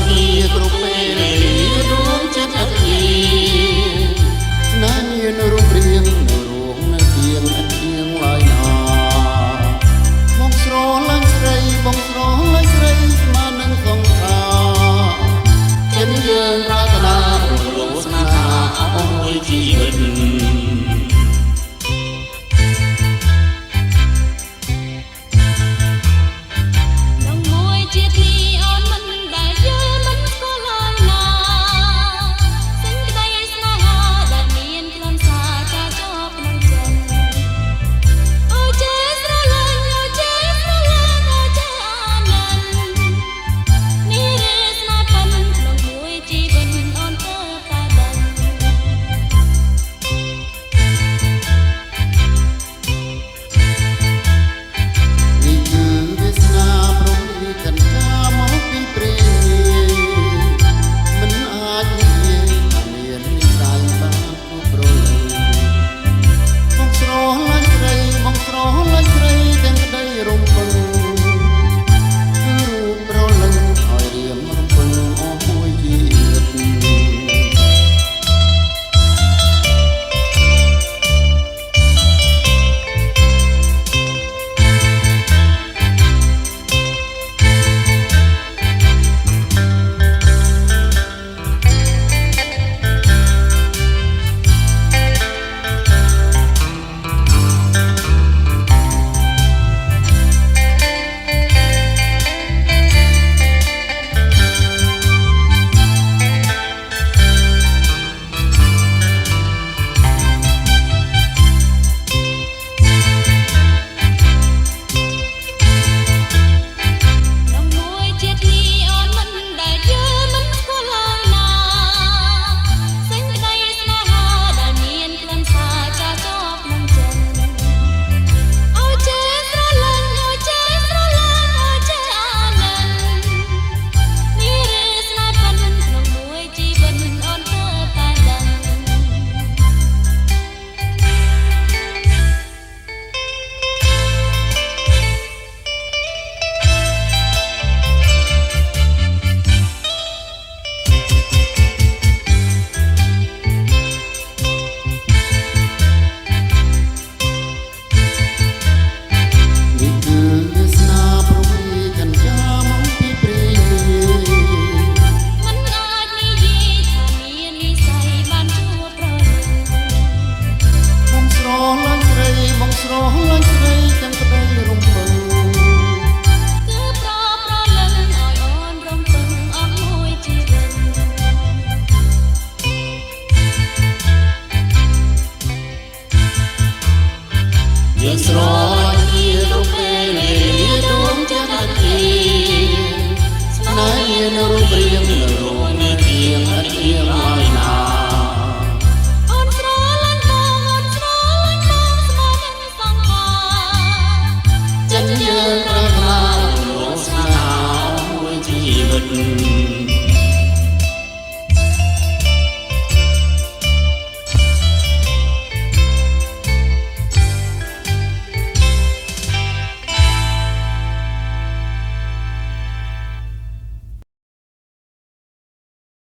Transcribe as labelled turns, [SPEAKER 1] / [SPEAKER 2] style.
[SPEAKER 1] គ្នាគ្រប់ពេលរួមចិត្តអត់គ្នាណាមានរូបរាងនៅរងនៅទៀងអត់ទៀងឡើយណាបងស្រឡាញ់ស្រីបងស្រឡាញ់ស្រីស្មើនឹងសង្សារចិត្តយើងប្រាថ្នារងស្នេហាអស់មួយជីវិតយើងស្រឡាញ់គ្នាគ្រប់ពេលរួមចិត្តអត់គ្នាស្នេហ៍មានរូបរាងនៅរងនៅទៀងអត់ទៀងឡើយណាអូនស្រឡាញ់បងអូនស្រឡាញ់បងស្មើនឹងសង្សារចិត្តយើងប្រាថ្នារងស្នេហាមួយជីវិត